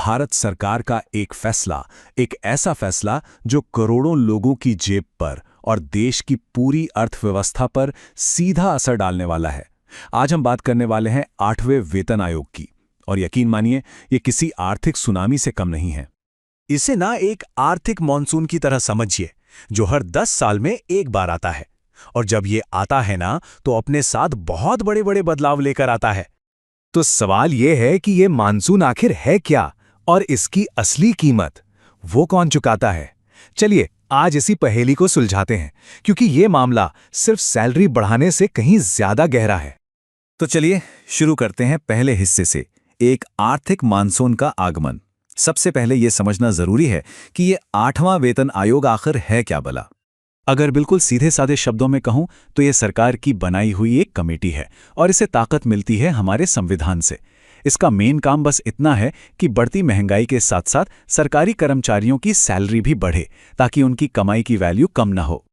भारत सरकार का एक ऐसा फैसला जो करोड़ों लोगों की जेब पर और देश की पूरी अर्थव्यवस्था पर सीधा असर डालने वाला है। आज हम बात करने वाले हैं 8वें वेतन आयोग की, और यकीन मानिए ये किसी आर्थिक सुनामी से कम नहीं है। इसे ना एक आर्थिक मॉनसून की तरह समझिए, जो हर 10 साल में एक बार आता है। और जब ये आता है ना, तो अपने साथ बहुत बड़े बड़े बदलाव लेकर आता है। तो सवाल ये है कि ये मानसून आखिर है क्या, और इसकी असली कीमत वो कौन चुकाता है। चलिए आज इसी पहेली को सुलझाते हैं, क्योंकि ये मामला सिर्फ सैलरी बढ़ाने से कहीं ज्यादा गहरा है। तो चलिए शुरू करते हैं पहले हिस्से से, एक आर्थिक मानसून का आगमन। सबसे पहले यह समझना जरूरी है कि ये 8वां वेतन आयोग आखिर है क्या भला। अगर बिल्कुल सीधे साधे शब्दों में कहूं तो ये सरकार की बनाई हुई एक कमेटी है, और इसे ताकत मिलती है हमारे संविधान से। इसका मेन काम बस इतना है कि बढ़ती महंगाई के साथ साथ सरकारी कर्मचारियों की सैलरी भी बढ़े, ताकि उनकी कमाई की वैल्यू कम ना हो।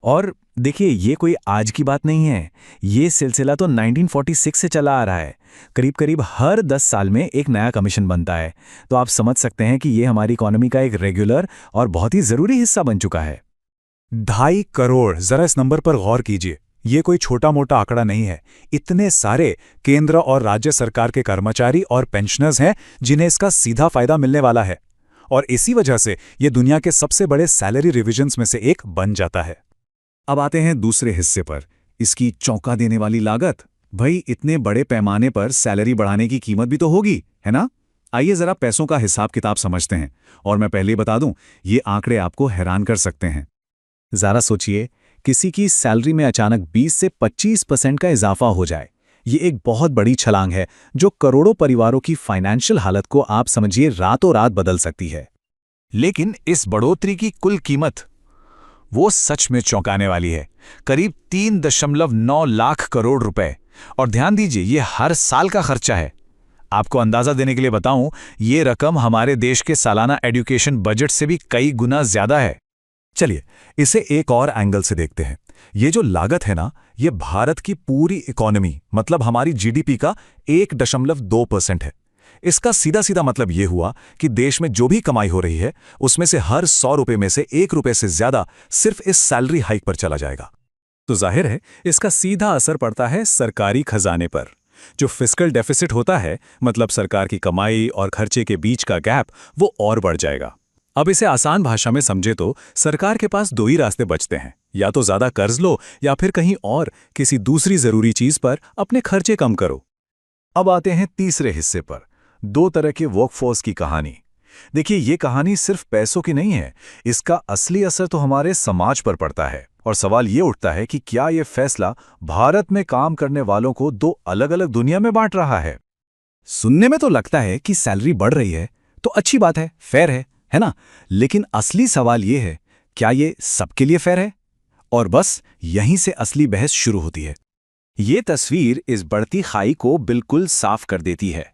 और देखिए, ये कोई आज की बात नहीं है। ये सिलसिला तो 1946 से चला आ रहा है। करीब करीब हर 10 साल में एक नया कमीशन बनता है। तो आप समझ सकते हैं कि ये हमारी इकोनॉमी का एक रेगुलर और बहुत ही जरूरी हिस्सा बन चुका है। 2.5 करोड़, जरा इस नंबर पर गौर कीजिए। ये कोई छोटा मोटा आंकड़ा नहीं है। इतने सारे केंद्र और राज्य सरकार के कर्मचारी और पेंशनर्स हैं जिन्हें इसका सीधा फायदा मिलने वाला है, और इसी वजह से ये दुनिया के सबसे बड़े सैलरी रिविजन्स में से एक बन जाता है। अब आते हैं दूसरे हिस्से पर, इसकी चौंका देने वाली लागत। भाई, इतने बड़े पैमाने पर सैलरी बढ़ाने की कीमत भी तो होगी, है ना? आइए जरा पैसों का हिसाब किताब समझते हैं। और मैं पहले ही बता दूं, ये आंकड़े आपको हैरान कर सकते हैं। जरा सोचिए, किसी की सैलरी में अचानक 20 से 25% का इजाफा हो जाए। ये एक बहुत बड़ी छलांग है जो करोड़ों परिवारों की फाइनेंशियल हालत को आप समझिए रातों रात बदल सकती है। लेकिन इस बढ़ोतरी की कुल कीमत वो सच में चौंकाने वाली है, करीब 3.9 लाख करोड़ रुपए। और ध्यान दीजिए, ये हर साल का खर्चा है। आपको अंदाजा देने के लिए बताऊं, ये रकम हमारे देश के सालाना एजुकेशन बजट से भी कई गुना ज्यादा है। चलिए इसे एक और एंगल से देखते हैं। ये जो लागत है ना, ये भारत की पूरी इकोनॉमी, मतलब हमारी जीडीपी का 1.2% है। इसका सीधा सीधा मतलब ये हुआ कि देश में जो भी कमाई हो रही है, उसमें से हर 100 रुपए में से 1 रुपए से ज्यादा सिर्फ इस सैलरी हाइक पर चला जाएगा। तो जाहिर है इसका सीधा असर पड़ता है सरकारी खजाने पर। जो फिस्कल डेफिसिट होता है, मतलब सरकार की कमाई और खर्चे के बीच का गैप, वो और बढ़ जाएगा। अब इसे आसान भाषा में समझे तो सरकार के पास 2 ही रास्ते बचते हैं, या तो ज्यादा कर्ज लो या फिर कहीं और किसी दूसरी जरूरी चीज पर अपने खर्चे कम करो। अब आते हैं तीसरे हिस्से पर, 2 तरह के वर्कफोर्स की कहानी। देखिए, ये कहानी सिर्फ पैसों की नहीं है, इसका असली असर तो हमारे समाज पर पड़ता है। और सवाल ये उठता है कि क्या ये फैसला भारत में काम करने वालों को 2 अलग अलग दुनिया में बांट रहा है? सुनने में तो लगता है कि सैलरी बढ़ रही है तो अच्छी बात है, फेयर है ना? लेकिन असली सवाल ये है, क्या ये सबके लिए फेयर है? और बस यहीं से असली बहस शुरू होती है। ये तस्वीर इस बढ़ती खाई को बिल्कुल साफ कर देती है।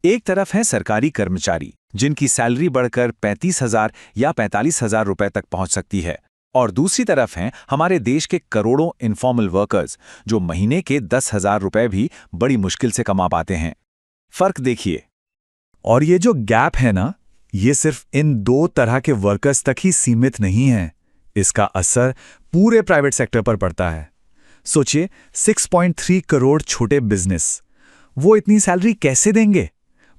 एक तरफ है सरकारी कर्मचारी, जिनकी सैलरी बढ़कर 35,000 या 45,000 रुपए तक पहुंच सकती है, और दूसरी तरफ हैं हमारे देश के करोड़ों इनफॉर्मल वर्कर्स, जो महीने के 10,000 रुपए भी बड़ी मुश्किल से कमा पाते हैं। फर्क देखिए। और ये जो गैप है ना, ये सिर्फ इन 2 तरह के वर्कर्स तक ही सीमित नहीं है। इसका असर पूरे प्राइवेट सेक्टर पर पड़ता है। सोचिए, 6.3 करोड़ छोटे बिजनेस, वो इतनी सैलरी कैसे देंगे?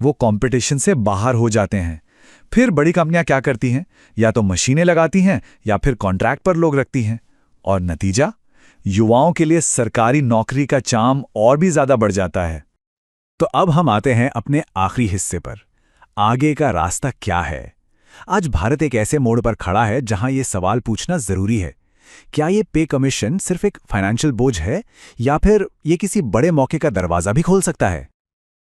वो कंपटीशन से बाहर हो जाते हैं। फिर बड़ी कंपनियां क्या करती हैं? या तो मशीनें लगाती हैं या फिर कॉन्ट्रैक्ट पर लोग रखती हैं। और नतीजा, युवाओं के लिए सरकारी नौकरी का चार्म और भी ज्यादा बढ़ जाता है। तो अब हम आते हैं अपने आखिरी हिस्से पर, आगे का रास्ता क्या है? आज भारत एक ऐसे मोड़ पर खड़ा है जहां यह सवाल पूछना जरूरी है, क्या ये पे कमीशन सिर्फ एक फाइनेंशियल बोझ है, या फिर ये किसी बड़े मौके का दरवाजा भी खोल सकता है?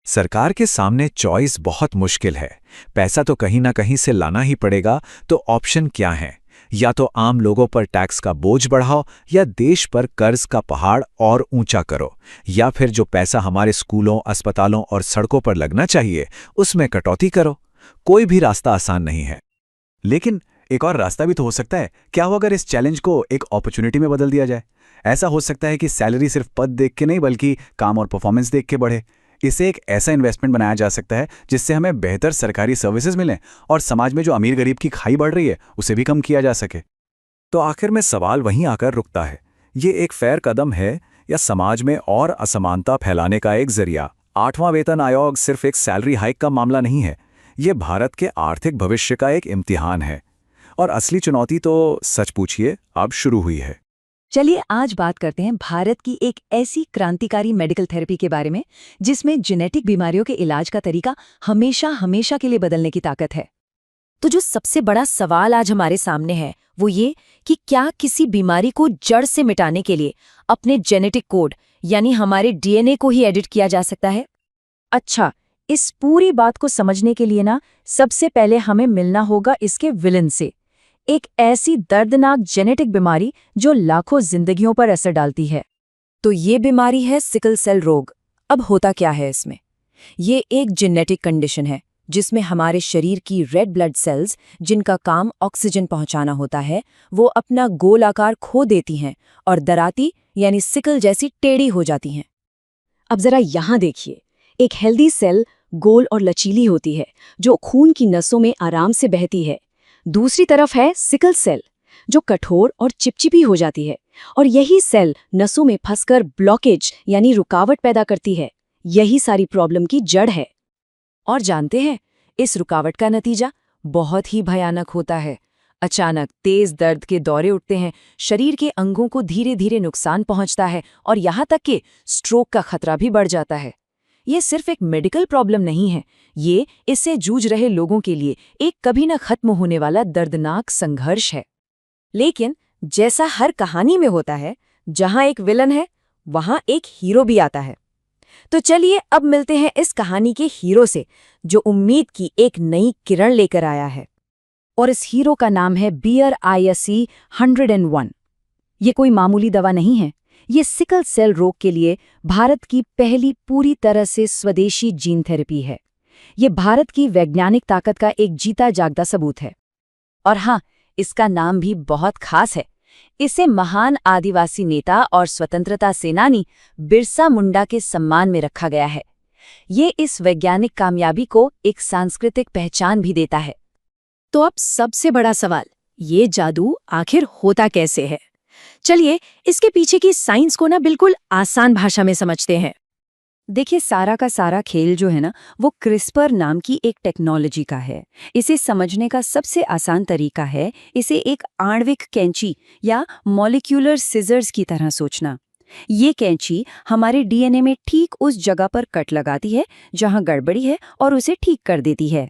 सरकार के सामने चॉइस बहुत मुश्किल है। पैसा तो कहीं ना कहीं से लाना ही पड़ेगा। तो ऑप्शन क्या है? या तो आम लोगों पर टैक्स का बोझ बढ़ाओ, या देश पर कर्ज का पहाड़ और ऊंचा करो, या फिर जो पैसा हमारे स्कूलों, अस्पतालों और सड़कों पर लगना चाहिए उसमें कटौती करो। कोई भी रास्ता आसान नहीं है। लेकिन एक और रास्ता भी तो हो सकता है। क्या हो अगर इस चैलेंज को एक अपॉर्चुनिटी में बदल दिया जाए? ऐसा हो सकता है कि सैलरी सिर्फ पद देख के नहीं, बल्कि काम और परफॉर्मेंस देख के बढ़े। इसे एक ऐसा इन्वेस्टमेंट बनाया जा सकता है जिससे हमें बेहतर सरकारी सर्विसेज मिलें और समाज में जो अमीर गरीब की खाई बढ़ रही है उसे भी कम किया जा सके। तो आखिर में सवाल वहीं आकर रुकता है, ये एक फेयर कदम है या समाज में और असमानता फैलाने का एक जरिया? 8वां वेतन आयोग सिर्फ एक सैलरी हाइक का मामला नहीं है, ये भारत के आर्थिक भविष्य का एक इम्तिहान है। और असली चुनौती तो सच पूछिए अब शुरू हुई है। चलिए आज बात करते हैं भारत की एक ऐसी क्रांतिकारी मेडिकल थेरेपी के बारे में जिसमें जेनेटिक बीमारियों के इलाज का तरीका हमेशा हमेशा के लिए बदलने की ताकत है। तो जो सबसे बड़ा सवाल आज हमारे सामने है वो ये कि क्या किसी बीमारी को जड़ से मिटाने के लिए अपने जेनेटिक कोड यानी हमारे डीएनए को ही एडिट किया जा सकता है? अच्छा, इस पूरी बात को समझने के लिए सबसे पहले हमें मिलना होगा इसके विलन से, एक ऐसी दर्दनाक जेनेटिक बीमारी जो लाखों जिंदगियों पर असर डालती है। तो ये बीमारी है सिकल सेल रोग। अब होता क्या है इसमें? ये एक जेनेटिक कंडीशन है जिसमें हमारे शरीर की रेड ब्लड सेल्स, जिनका काम ऑक्सीजन पहुंचाना होता है, वो अपना गोल आकार खो देती हैं और दराती यानी सिकल जैसी टेढ़ी हो जाती हैं। अब जरा यहाँ देखिए, एक हेल्दी सेल गोल और लचीली होती है जो खून की नसों में आराम से बहती है। दूसरी तरफ है सिकल सेल जो कठोर और चिपचिपी हो जाती है और यही सेल नसों में फंसकर ब्लॉकेज यानी रुकावट पैदा करती है। यही सारी प्रॉब्लम की जड़ है। और जानते हैं, इस रुकावट का नतीजा बहुत ही भयानक होता है। अचानक तेज दर्द के दौरे उठते हैं, शरीर के अंगों को धीरे धीरे नुकसान पहुंचता है और यहाँ तक कि स्ट्रोक का खतरा भी बढ़ जाता है। ये सिर्फ एक मेडिकल प्रॉब्लम नहीं है, ये इससे जूझ रहे लोगों के लिए एक कभी न खत्म होने वाला दर्दनाक संघर्ष है। लेकिन जैसा हर कहानी में होता है, जहां एक विलन है वहां एक हीरो भी आता है। तो चलिए अब मिलते हैं इस कहानी के हीरो से जो उम्मीद की एक नई किरण लेकर आया है। और इस हीरो का नाम है BRISC 101। ये कोई मामूली दवा नहीं है, ये सिकल सेल रोग के लिए भारत की पहली पूरी तरह से स्वदेशी जीन थेरेपी है। ये भारत की वैज्ञानिक ताकत का एक जीता जागता सबूत है। और हाँ, इसका नाम भी बहुत खास है। इसे महान आदिवासी नेता और स्वतंत्रता सेनानी बिरसा मुंडा के सम्मान में रखा गया है। ये इस वैज्ञानिक कामयाबी को एक सांस्कृतिक पहचान भी देता है। तो अब सबसे बड़ा सवाल, ये जादू आखिर होता कैसे है? चलिए इसके पीछे की साइंस को बिल्कुल आसान भाषा में समझते हैं। देखिए, सारा का सारा खेल जो है वो क्रिस्पर नाम की एक टेक्नोलॉजी का है। इसे समझने का सबसे आसान तरीका है इसे एक आणविक कैंची या मॉलिक्यूलर सिजर्स की तरह सोचना। ये कैंची हमारे डीएनए में ठीक उस जगह पर कट लगाती है जहां गड़बड़ी है और उसे ठीक कर देती है।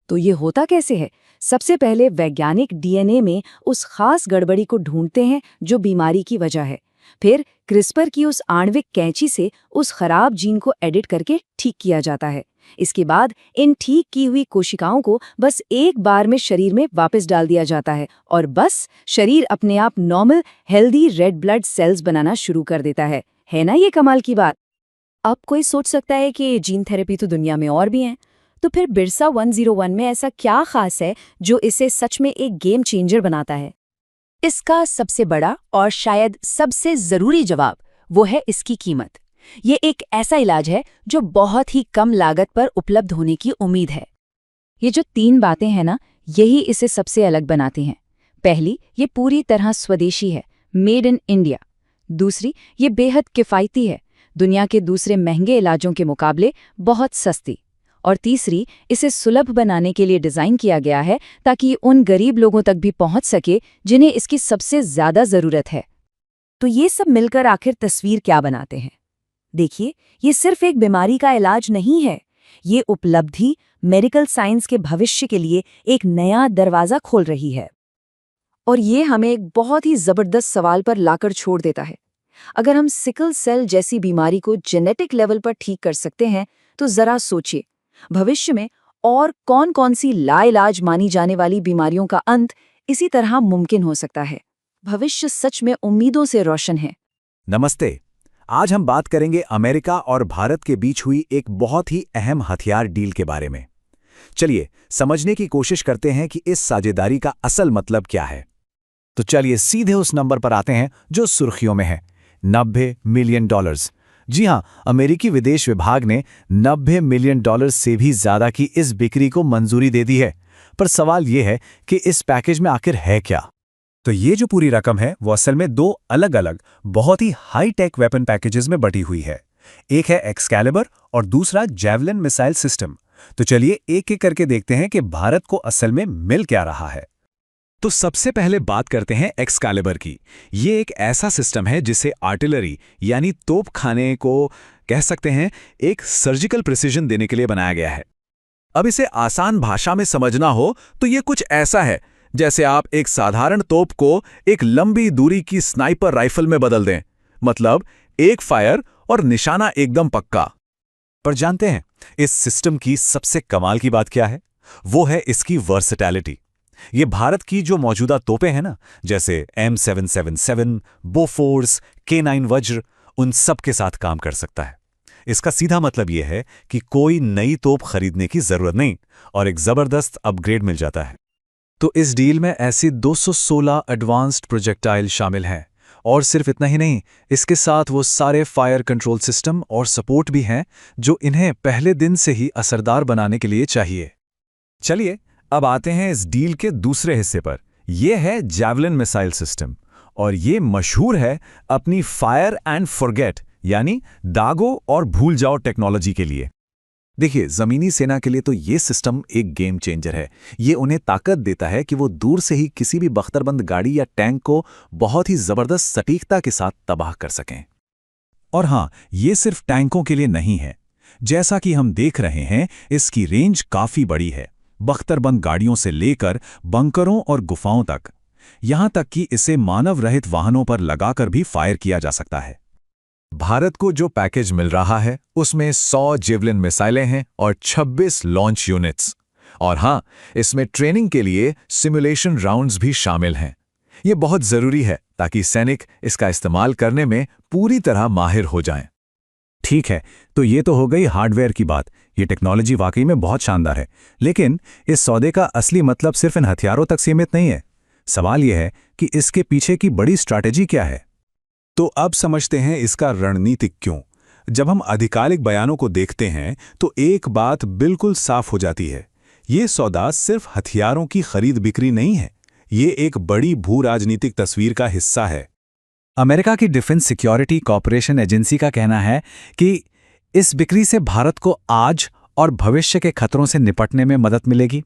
तो ये होता कैसे है? सबसे पहले वैज्ञानिक डीएनए में उस खास गड़बड़ी को ढूंढते हैं जो बीमारी की वजह है। फिर क्रिस्पर की उस आणविक कैंची से उस खराब जीन को एडिट करके ठीक किया जाता है। इसके बाद इन ठीक की हुई कोशिकाओं को बस एक बार में शरीर में वापस डाल दिया जाता है और बस शरीर अपने आप normal healthy red blood cells बनाना शुरू कर देता है। है ना ये कमाल की बात? अब कोई सोच सकता है कि जीन थेरेपी तो दुनिया में और भी हैं, तो फिर बिरसा 101 में ऐसा क्या खास है जो इसे सच में एक गेम चेंजर बनाता है? इसका सबसे बड़ा और शायद सबसे जरूरी जवाब वो है इसकी कीमत। ये एक ऐसा इलाज है जो बहुत ही कम लागत पर उपलब्ध होने की उम्मीद है। ये जो 3 बातें हैं यही इसे सबसे अलग बनाती हैं। पहली, ये पूरी तरह स्वदेशी है, मेड इन इंडिया। दूसरी, ये बेहद किफ़ायती है, दुनिया के दूसरे महंगे इलाजों के मुकाबले बहुत सस्ती। और तीसरी, इसे सुलभ बनाने के लिए डिज़ाइन किया गया है ताकि उन गरीब लोगों तक भी पहुंच सके जिन्हें इसकी सबसे ज़्यादा ज़रूरत है। तो ये सब मिलकर आखिर तस्वीर क्या बनाते हैं? देखिए, ये सिर्फ एक बीमारी का इलाज नहीं है, ये उपलब्धि मेडिकल साइंस के भविष्य के लिए एक नया दरवाज़ा खोल रही है। और ये हमें एक बहुत ही ज़बरदस्त सवाल पर लाकर छोड़ देता है। अगर हम सिकल सेल जैसी बीमारी को जेनेटिक लेवल पर ठीक कर सकते हैं तो ज़रा सोचिए, भविष्य में और कौन-कौन सी लाइलाज मानी जाने वाली बीमारियों का अंत इसी तरह मुमकिन हो सकता है। भविष्य सच में उम्मीदों से रोशन है। नमस्ते। आज हम बात करेंगे अमेरिका और भारत के बीच हुई एक बहुत ही अहम हथियार डील के बारे में। चलिए समझने की कोशिश करते हैं कि इस साझेदारी का असल मतलब क्या है। तो चलिए सीधे उस नंबर पर आते हैं जो सुर्खियों में है, $90 मिलियन। जी हाँ, अमेरिकी विदेश विभाग ने $90 मिलियन से भी ज्यादा की इस बिक्री को मंजूरी दे दी है। पर सवाल यह है कि इस पैकेज में आखिर है क्या? तो ये जो पूरी रकम है वो असल में दो अलग अलग बहुत ही हाई टेक वेपन पैकेजेस में बटी हुई है। एक है एक्सकैलिबर और दूसरा जैवलिन मिसाइल सिस्टम। तो चलिए एक एक करके देखते हैं कि भारत को असल में मिल क्या रहा है। तो सबसे पहले बात करते हैं एक्सकैलिबर की। ये एक ऐसा सिस्टम है जिसे आर्टिलरी यानी तोपखाने को कह सकते हैं एक सर्जिकल प्रिसिजन देने के लिए बनाया गया है। अब इसे आसान भाषा में समझना हो तो ये कुछ ऐसा है जैसे आप एक साधारण तोप को एक लंबी दूरी की स्नाइपर राइफल में बदल दें। मतलब एक फायर और निशाना एकदम पक्का। पर जानते हैं इस सिस्टम की सबसे कमाल की बात क्या है? वो है इसकी वर्सेटैलिटी। ये भारत की जो मौजूदा तोपें हैं ना, जैसे M777, बोफोर्स, K9 वज्र, उन सब के साथ काम कर सकता है। इसका सीधा मतलब यह है कि कोई नई तोप खरीदने की जरूरत नहीं और एक जबरदस्त अपग्रेड मिल जाता है। तो इस डील में ऐसी 216 एडवांस्ड प्रोजेक्टाइल शामिल हैं। और सिर्फ इतना ही नहीं, इसके साथ वो सारे फायर कंट्रोल सिस्टम और सपोर्ट भी हैं जो इन्हें पहले दिन से ही असरदार बनाने के लिए चाहिए। चलिए अब आते हैं इस डील के दूसरे हिस्से पर। यह है जैवलिन मिसाइल सिस्टम और ये मशहूर है अपनी फायर एंड फॉरगेट यानी दागो और भूल जाओ टेक्नोलॉजी के लिए। देखिए, जमीनी सेना के लिए तो ये सिस्टम एक गेम चेंजर है। ये उन्हें ताकत देता है कि वो दूर से ही किसी भी बख्तरबंद गाड़ी या टैंक को बहुत ही जबरदस्त सटीकता के साथ तबाह कर सकें। और हाँ, ये सिर्फ टैंकों के लिए नहीं है। जैसा कि हम देख रहे हैं, इसकी रेंज काफी बड़ी है, बख्तरबंद गाड़ियों से लेकर बंकरों और गुफाओं तक। यहां तक कि इसे मानव रहित वाहनों पर लगाकर भी फायर किया जा सकता है। भारत को जो पैकेज मिल रहा है उसमें 100 जेवलिन मिसाइलें हैं और 26 लॉन्च यूनिट्स। और हाँ, इसमें ट्रेनिंग के लिए सिमुलेशन राउंड्स भी शामिल हैं। ये बहुत ज़रूरी है ताकि सैनिक इसका इस्तेमाल करने में पूरी तरह माहिर हो जाएं। ठीक है, तो ये तो हो गई हार्डवेयर की बात। ये टेक्नोलॉजी वाकई में बहुत शानदार है, लेकिन इस सौदे का असली मतलब सिर्फ इन हथियारों तक सीमित नहीं है। सवाल यह है कि इसके पीछे की बड़ी स्ट्रैटेजी क्या है। तो अब समझते हैं इसका रणनीतिक क्यों। जब हम आधिकारिक बयानों को देखते हैं तो एक बात बिल्कुल साफ हो जाती है। ये सौदा सिर्फ हथियारों की खरीद बिक्री नहीं है, ये एक बड़ी भू राजनीतिक तस्वीर का हिस्सा है। अमेरिका की डिफेंस सिक्योरिटी कॉर्पोरेशन एजेंसी का कहना है कि इस बिक्री से भारत को आज और भविष्य के खतरों से निपटने में मदद मिलेगी।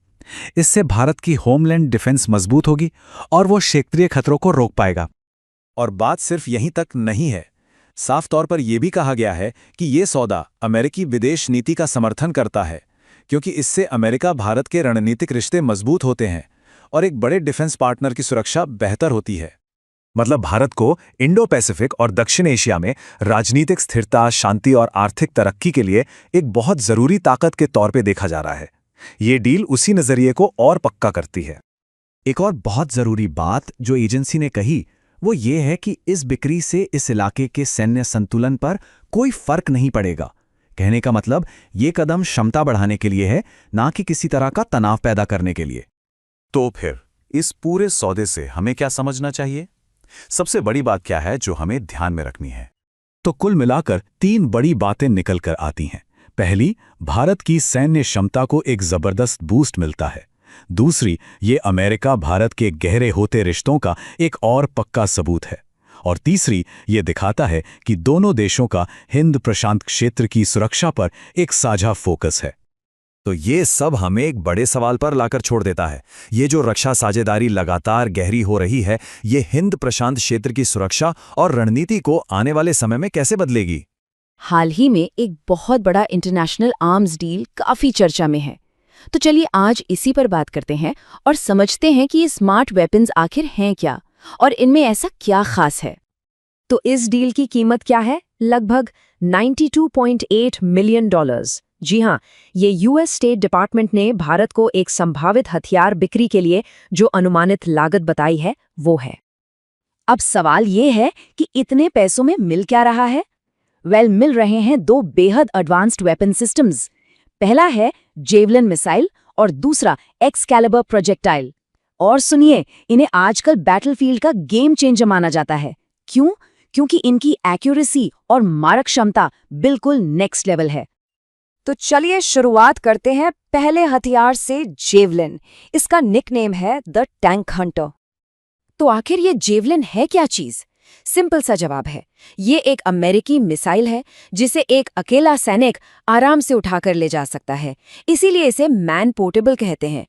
इससे भारत की होमलैंड डिफेंस मजबूत होगी और वो क्षेत्रीय खतरों को रोक पाएगा। और बात सिर्फ यहीं तक नहीं है। साफ तौर पर यह भी कहा गया है कि ये सौदा अमेरिकी विदेश नीति का समर्थन करता है, क्योंकि इससे अमेरिका भारत के रणनीतिक रिश्ते मजबूत होते हैं और एक बड़े डिफेंस पार्टनर की सुरक्षा बेहतर होती है। मतलब भारत को इंडो पैसिफिक और दक्षिण एशिया में राजनीतिक स्थिरता, शांति और आर्थिक तरक्की के लिए एक बहुत जरूरी ताकत के तौर पे देखा जा रहा है। ये डील उसी नजरिए को और पक्का करती है। एक और बहुत जरूरी बात जो एजेंसी ने कही वो ये है कि इस बिक्री से इस इलाके के सैन्य संतुलन पर कोई फर्क नहीं पड़ेगा। कहने का मतलब ये कदम क्षमता बढ़ाने के लिए है, ना कि किसी तरह का तनाव पैदा करने के लिए। तो फिर इस पूरे सौदे से हमें क्या समझना चाहिए? सबसे बड़ी बात क्या है जो हमें ध्यान में रखनी है? तो कुल मिलाकर 3 बड़ी बातें निकल कर आती हैं। पहली, भारत की सैन्य क्षमता को एक जबरदस्त बूस्ट मिलता है। दूसरी, ये अमेरिका भारत के गहरे होते रिश्तों का एक और पक्का सबूत है। और तीसरी, ये दिखाता है कि दोनों देशों का हिंद प्रशांत क्षेत्र की सुरक्षा पर एक साझा फोकस है। तो ये सब हमें एक बड़े सवाल पर लाकर छोड़ देता है। ये जो रक्षा साझेदारी लगातार गहरी हो रही है, ये हिंद प्रशांत क्षेत्र की सुरक्षा और रणनीति को आने वाले समय में कैसे बदलेगी? हाल ही में एक बहुत बड़ा इंटरनेशनल आर्म्स डील काफी चर्चा में है। तो चलिए आज इसी पर बात करते हैं और समझते हैं कि ये स्मार्ट वेपन्स आखिर हैं क्या और इनमें ऐसा क्या खास है। तो इस डील की कीमत क्या है? लगभग $92.8 मिलियन। जी हाँ, ये यूएस स्टेट डिपार्टमेंट ने भारत को एक संभावित हथियार बिक्री के लिए जो अनुमानित लागत बताई है वो है। अब सवाल ये है कि इतने पैसों में मिल क्या रहा है? मिल रहे हैं 2 बेहद एडवांस्ड वेपन सिस्टम्स। पहला है जेवलिन मिसाइल और दूसरा एक्सकैलिबर प्रोजेक्टाइल। और सुनिए, इन्हें आजकल बैटलफील्ड का गेम चेंजर माना जाता है। क्यों? क्योंकि इनकी एक्यूरेसी और मारक क्षमता बिल्कुल नेक्स्ट लेवल है। तो चलिए शुरुआत करते हैं पहले हथियार से, जेवलिन। इसका निकनेम है द टैंक हंटर। तो आखिर ये जेवलिन है क्या चीज? सिंपल सा जवाब है, ये एक अमेरिकी मिसाइल है जिसे एक अकेला सैनिक आराम से उठाकर ले जा सकता है, इसीलिए इसे मैन पोर्टेबल कहते हैं।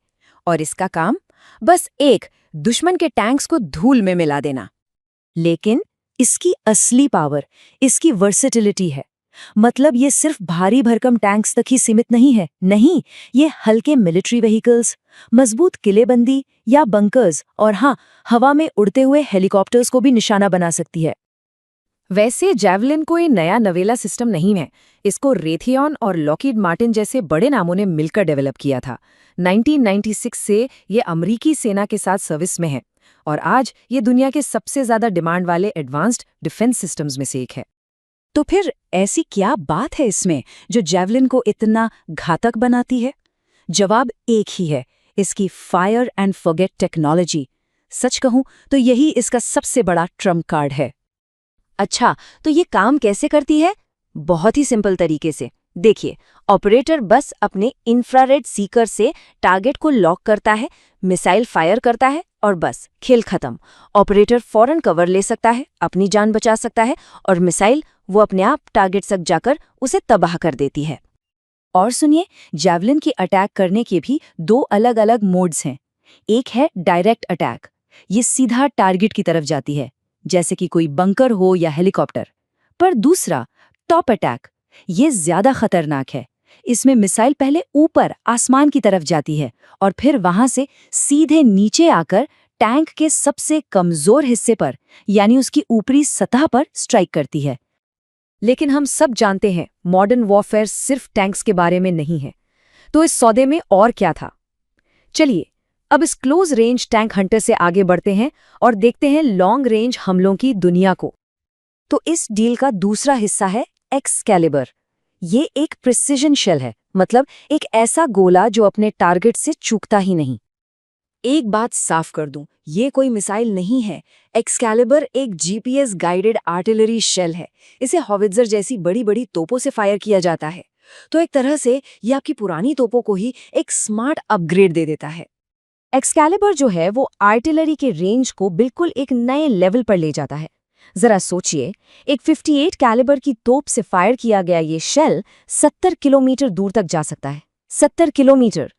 और इसका काम बस एक दुश्मन के टैंक्स को धूल में मिला देना। लेकिन इसकी असली पावर इसकी वर्सेटिलिटी है। मतलब ये सिर्फ भारी भरकम टैंक्स तक ही सीमित नहीं है, नहीं, ये हल्के मिलिट्री व्हीकल्स, मजबूत किलेबंदी या बंकर्स और हाँ, हवा में उड़ते हुए हेलीकॉप्टर्स को भी निशाना बना सकती है। वैसे जेवलिन कोई नया नवेला सिस्टम नहीं है। इसको रेथियॉन और लॉकहीड मार्टिन जैसे बड़े नामों ने मिलकर डेवलप किया था। 1996 से ये अमेरिकी सेना के साथ सर्विस में है और आज ये दुनिया के सबसे ज्यादा डिमांड वाले एडवांस्ड डिफेंस सिस्टम्स में से एक है। तो फिर ऐसी क्या बात है इसमें जो जेवलिन को इतना घातक बनाती है? जवाब एक ही है, इसकी फायर एंड फॉरगेट टेक्नोलॉजी। सच कहूं तो यही इसका सबसे बड़ा ट्रम्प कार्ड है। अच्छा, तो ये काम कैसे करती है? बहुत ही सिंपल तरीके से। देखिए, ऑपरेटर बस अपने इंफ्रारेड सीकर से टारगेट को लॉक करता है, मिसाइल फायर करता है और बस खेल खत्म। ऑपरेटर फौरन कवर ले सकता है, अपनी जान बचा सकता है और मिसाइल वो अपने आप टारगेट तक जाकर उसे तबाह कर देती है। और सुनिए, जेवलिन की अटैक करने के भी दो अलग अलग मोड्स हैं। एक है डायरेक्ट अटैक, ये सीधा टारगेट की तरफ जाती है, जैसे कि कोई बंकर हो या हेलीकॉप्टर। पर दूसरा टॉप अटैक, ये ज्यादा खतरनाक है। इसमें मिसाइल पहले ऊपर आसमान की तरफ जाती है और फिर वहां से सीधे नीचे आकर टैंक के सबसे कमजोर हिस्से पर, यानी उसकी ऊपरी सतह पर स्ट्राइक करती है। लेकिन हम सब जानते हैं, मॉडर्न वॉरफेयर सिर्फ टैंक्स के बारे में नहीं है। तो इस सौदे में और क्या था? चलिए अब इस क्लोज रेंज टैंक हंटर से आगे बढ़ते हैं और देखते हैं लॉन्ग रेंज हमलों की दुनिया को। तो इस डील का दूसरा हिस्सा है एक्सकैलिबर। ये एक प्रिसिजन शेल है, मतलब एक ऐसा गोला जो अपने टारगेट से चूकता ही नहीं। एक बात साफ कर दूं, ये कोई मिसाइल नहीं है। एक्सकैलिबर एक जीपीएस गाइडेड आर्टिलरी शेल है। इसे हॉविट्जर जैसी बड़ी बड़ी तोपों से फायर किया जाता है। तो एक तरह से ये आपकी पुरानी तोपों को ही एक स्मार्ट अपग्रेड दे देता है। एक्सकैलिबर जो है वो आर्टिलरी के रेंज को बिल्कुल एक नए लेवल पर ले जाता है। जरा सोचिए, एक 58 कैलिबर की तोप से फायर किया गया ये शेल 70 किलोमीटर दूर तक जा सकता है। 70 किलोमीटर,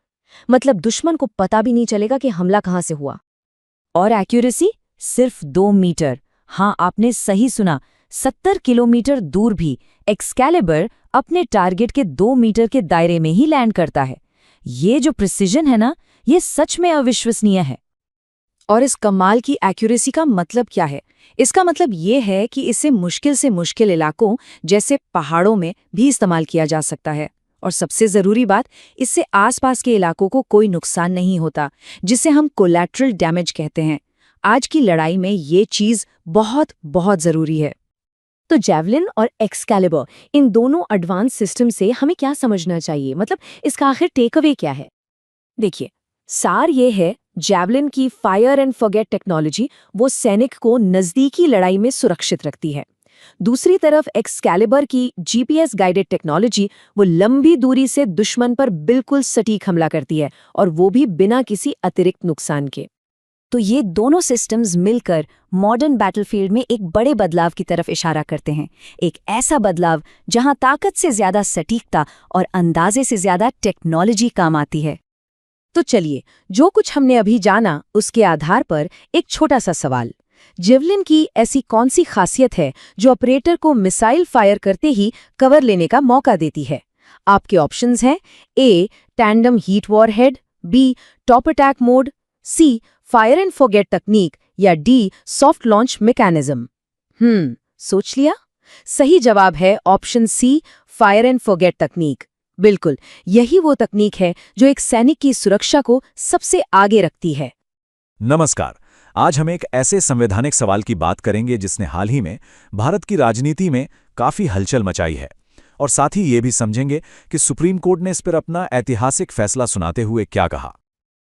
मतलब दुश्मन को पता भी नहीं चलेगा कि हमला कहां से हुआ। और एक्यूरेसी सिर्फ 2 मीटर। हाँ, आपने सही सुना, 70 किलोमीटर दूर भी एक्सकैलिबर अपने टारगेट के 2 मीटर के दायरे में ही लैंड करता है। ये जो प्रिसिजन है ना, ये सच में अविश्वसनीय है। और इस कमाल की एक्यूरेसी का मतलब क्या है? इसका मतलब ये है कि इसे मुश्किल से मुश्किल इलाकों जैसे पहाड़ों में भी इस्तेमाल किया जा सकता है। और सबसे जरूरी बात, इससे आसपास के इलाकों को कोई नुकसान नहीं होता, जिसे हम कोलैटरल डैमेज कहते हैं। आज की लड़ाई में ये चीज बहुत बहुत जरूरी है। तो जेवलिन और एक्सकैलिबर, इन दोनों एडवांस सिस्टम से हमें क्या समझना चाहिए? मतलब इसका आखिर टेक अवे क्या है? देखिए, सार ये है, जेवलिन की फायर एंड फॉरगेट टेक्नोलॉजी वो सैनिक को नजदीकी लड़ाई में सुरक्षित रखती है। दूसरी तरफ एक्सकैलिबर की जीपीएस गाइडेड टेक्नोलॉजी वो लंबी दूरी से दुश्मन पर बिल्कुल सटीक हमला करती है, और वो भी बिना किसी अतिरिक्त नुकसान के। तो ये दोनों सिस्टम्स मिलकर मॉडर्न बैटलफील्ड में एक बड़े बदलाव की तरफ इशारा करते हैं। एक ऐसा बदलाव जहां ताकत से ज्यादा सटीकता और अंदाजे से ज्यादा टेक्नोलॉजी काम आती है। तो चलिए, जो कुछ हमने अभी जाना उसके आधार पर एक छोटा सा सवाल। जेवलिन की ऐसी कौन सी खासियत है जो ऑपरेटर को मिसाइल फायर करते ही कवर लेने का मौका देती है? आपके ऑप्शंस हैं A tandem heat warhead, B top attack mode, C fire and forget तकनीक या डी सॉफ्ट लॉन्च मैकेनिज्म। सोच लिया? सही जवाब है option C, fire and forget तकनीक। बिल्कुल, यही वो तकनीक है जो एक सैनिक की सुरक्षा को सबसे आगे रखती है। नमस्कार, आज हम एक ऐसे संवैधानिक सवाल की बात करेंगे जिसने हाल ही में भारत की राजनीति में काफी हलचल मचाई है, और साथ ही ये भी समझेंगे कि सुप्रीम कोर्ट ने इस पर अपना ऐतिहासिक फैसला सुनाते हुए क्या कहा।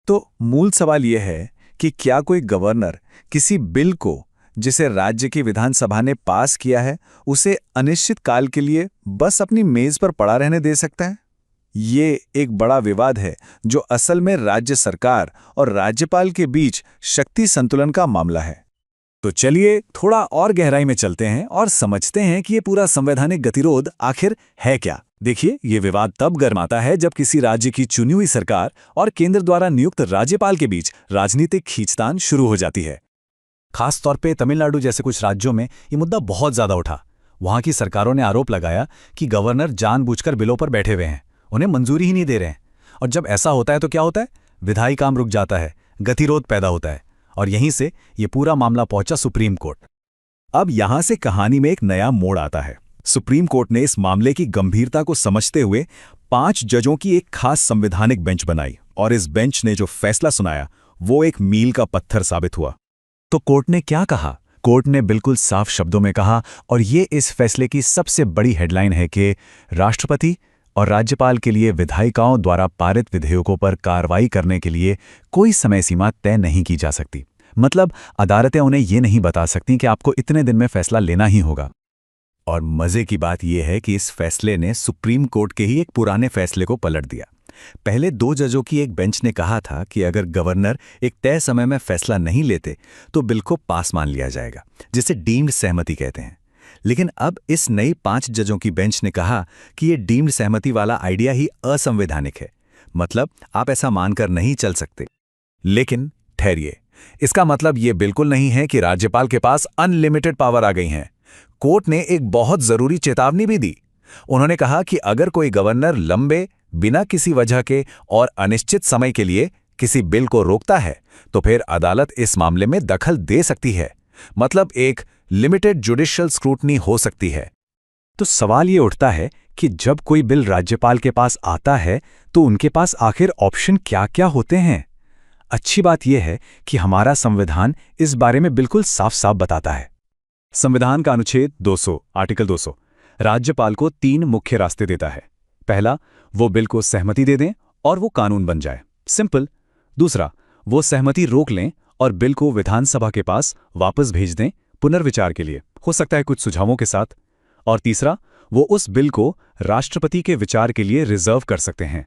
तो मूल सवाल यह है कि क्या कोई गवर्नर किसी बिल को जिसे राज्य की विधानसभा ने पास किया है उसे अनिश्चित काल के लिए बस अपनी मेज पर पड़ा रहने दे सकता है? ये एक बड़ा विवाद है जो असल में राज्य सरकार और राज्यपाल के बीच शक्ति संतुलन का मामला है। तो चलिए थोड़ा और गहराई में चलते हैं और समझते हैं कि ये पूरा संवैधानिक गतिरोध आखिर है क्या। देखिए, ये विवाद तब गर्माता है जब किसी राज्य की चुनी हुई सरकार और केंद्र द्वारा नियुक्त राज्यपाल के बीच राजनीतिक खींचतान शुरू हो जाती है। खास तौर पे तमिलनाडु जैसे कुछ राज्यों में ये मुद्दा बहुत ज्यादा उठा। वहां की सरकारों ने आरोप लगाया कि गवर्नर जानबूझकर बिलों पर बैठे हुए हैं, उन्हें मंजूरी ही नहीं दे रहे हैं। और जब ऐसा होता है तो क्या होता है? विधायी काम रुक जाता है, गतिरोध पैदा होता है, और यहीं से ये पूरा मामला पहुंचा सुप्रीम कोर्ट। अब यहां से कहानी में एक नया मोड़ आता है। सुप्रीम कोर्ट ने इस मामले की गंभीरता को समझते हुए 5 जजों की एक खास संवैधानिक बेंच बनाई, और इस बेंच ने जो फैसला सुनाया वो एक मील का पत्थर साबित हुआ। तो कोर्ट ने क्या कहा? कोर्ट ने बिल्कुल साफ शब्दों में कहा, और ये इस फैसले की सबसे बड़ी हेडलाइन है कि राष्ट्रपति और राज्यपाल के लिए विधायिकाओं द्वारा पारित विधेयकों पर कार्रवाई करने के लिए कोई समय सीमा तय नहीं की जा सकती। मतलब अदालतें उन्हें ये नहीं बता सकती कि आपको इतने दिन में फैसला लेना ही होगा। और मजे की बात यह है कि इस फैसले ने सुप्रीम कोर्ट के ही एक पुराने फैसले को पलट दिया। पहले 2 जजों की एक बेंच ने कहा था कि अगर गवर्नर एक तय समय में फैसला नहीं लेते तो बिल को पास मान लिया जाएगा, जिसे डीम्ड सहमति कहते हैं। लेकिन अब इस नई 5 जजों की बेंच ने कहा कि ये डीम्ड सहमति वाला आइडिया ही असंवैधानिक है। मतलब आप ऐसा मानकर नहीं चल सकते। लेकिन ठहरिए, इसका मतलब ये बिल्कुल नहीं है कि राज्यपाल के पास अनलिमिटेड पावर आ गई हैं। कोर्ट ने एक बहुत जरूरी चेतावनी भी दी। उन्होंने कहा कि अगर कोई गवर्नर लंबे, बिना किसी वजह के और अनिश्चित समय के लिए किसी बिल को रोकता है तो फिर अदालत इस मामले में दखल दे सकती है। मतलब एक लिमिटेड जुडिशियल स्क्रूटनी हो सकती है। तो सवाल ये उठता है कि जब कोई बिल राज्यपाल के पास आता है तो उनके पास आखिर ऑप्शन क्या-क्या होते हैं? अच्छी बात यह है कि हमारा संविधान इस बारे में बिल्कुल साफ-साफ बताता है। संविधान का अनुच्छेद 200, आर्टिकल 200, राज्यपाल को 3 मुख्य रास्ते देता है। पहला, वो बिल को सहमति दे दें और वो कानून बन जाए, सिंपल। दूसरा, वो सहमति रोक लें और बिल को विधानसभा के पास वापस भेज दें पुनर्विचार के लिए, हो सकता है कुछ सुझावों के साथ। और तीसरा, वो उस बिल को राष्ट्रपति के विचार के लिए रिजर्व कर सकते हैं।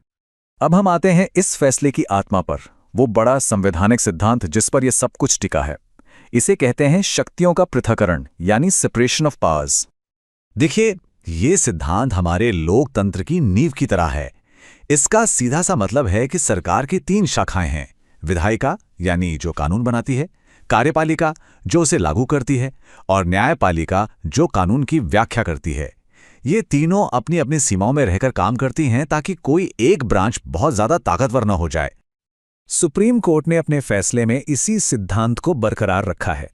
अब हम आते हैं इस फैसले की आत्मा पर, वो बड़ा संवैधानिक सिद्धांत जिस पर यह सब कुछ टिका है। इसे कहते हैं शक्तियों का पृथक्करण, यानी सेपरेशन ऑफ पावर्स। देखिए, ये सिद्धांत हमारे लोकतंत्र की नींव की तरह है। इसका सीधा सा मतलब है कि सरकार की 3 शाखाएं हैं: विधायिका, यानी जो कानून बनाती है, कार्यपालिका, जो उसे लागू करती है, और न्यायपालिका, जो कानून की व्याख्या करती है। ये तीनों अपनी अपनी सीमाओं में रहकर काम करती हैं ताकि कोई एक ब्रांच बहुत ज्यादा ताकतवर न हो जाए। सुप्रीम कोर्ट ने अपने फैसले में इसी सिद्धांत को बरकरार रखा है।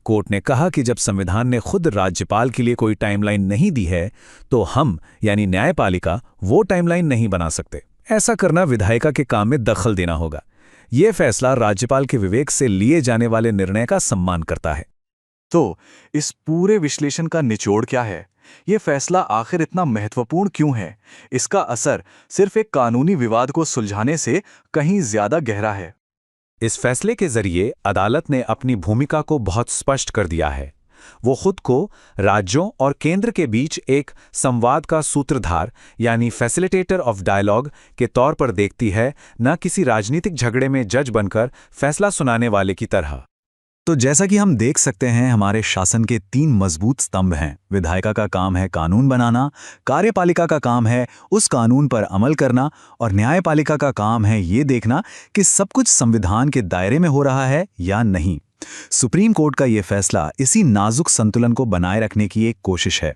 कोर्ट ने कहा कि जब संविधान ने खुद राज्यपाल के लिए कोई टाइमलाइन नहीं दी है तो हम, यानी न्यायपालिका, वो टाइमलाइन नहीं बना सकते। ऐसा करना विधायिका के काम में दखल देना होगा। यह फैसला राज्यपाल के विवेक से लिए जाने वाले निर्णय का सम्मान करता है। तो इस पूरे विश्लेषण का निचोड़ क्या है? ये फैसला आखिर इतना महत्वपूर्ण क्यों है? इसका असर सिर्फ एक कानूनी विवाद को सुलझाने से कहीं ज्यादा गहरा है। इस फैसले के जरिए अदालत ने अपनी भूमिका को बहुत स्पष्ट कर दिया है। वो खुद को राज्यों और केंद्र के बीच एक संवाद का सूत्रधार, यानी फैसिलिटेटर ऑफ डायलॉग के तौर पर देखती है, न किसी राजनीतिक झगड़े में जज बनकर फैसला सुनाने वाले की तरह। तो जैसा कि हम देख सकते हैं, हमारे शासन के 3 मजबूत स्तंभ हैं। विधायिका का काम है कानून बनाना, कार्यपालिका का काम है उस कानून पर अमल करना, और न्यायपालिका का काम है ये देखना कि सब कुछ संविधान के दायरे में हो रहा है या नहीं। सुप्रीम कोर्ट का यह फैसला इसी नाजुक संतुलन को बनाए रखने की एक कोशिश है।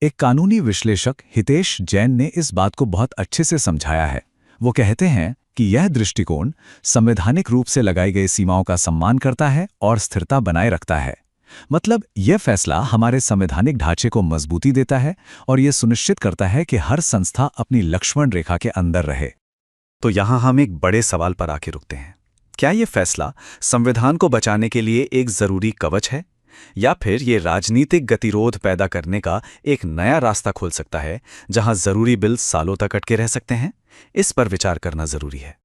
एक कानूनी विश्लेषक हितेश जैन ने इस बात को बहुत अच्छे से समझाया है। वो कहते हैं कि यह दृष्टिकोण संवैधानिक रूप से लगाई गई सीमाओं का सम्मान करता है और स्थिरता बनाए रखता है। मतलब यह फैसला हमारे संवैधानिक ढांचे को मजबूती देता है और यह सुनिश्चित करता है कि हर संस्था अपनी लक्ष्मण रेखा के अंदर रहे। तो यहां हम एक बड़े सवाल पर आके रुकते हैं। क्या यह फैसला संविधान को बचाने के लिए एक जरूरी कवच है, या फिर ये राजनीतिक गतिरोध पैदा करने का एक नया रास्ता खोल सकता है जहां जरूरी बिल सालों तक अटके रह सकते हैं? इस पर विचार करना जरूरी है।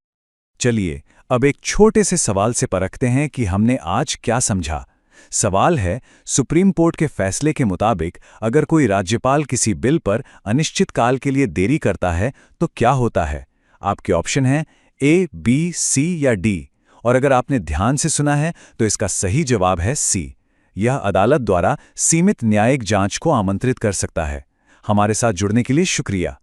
चलिए अब एक छोटे से सवाल से परखते हैं कि हमने आज क्या समझा। सवाल है, सुप्रीम कोर्ट के फैसले के मुताबिक अगर कोई राज्यपाल किसी बिल पर अनिश्चित काल के लिए देरी करता है तो क्या होता है? आपके ऑप्शन हैं ए, बी, सी या डी। और अगर आपने ध्यान से सुना है तो इसका सही जवाब है सी। यह अदालत द्वारा सीमित न्यायिक जांच को आमंत्रित कर सकता है। हमारे साथ जुड़ने के लिए शुक्रिया।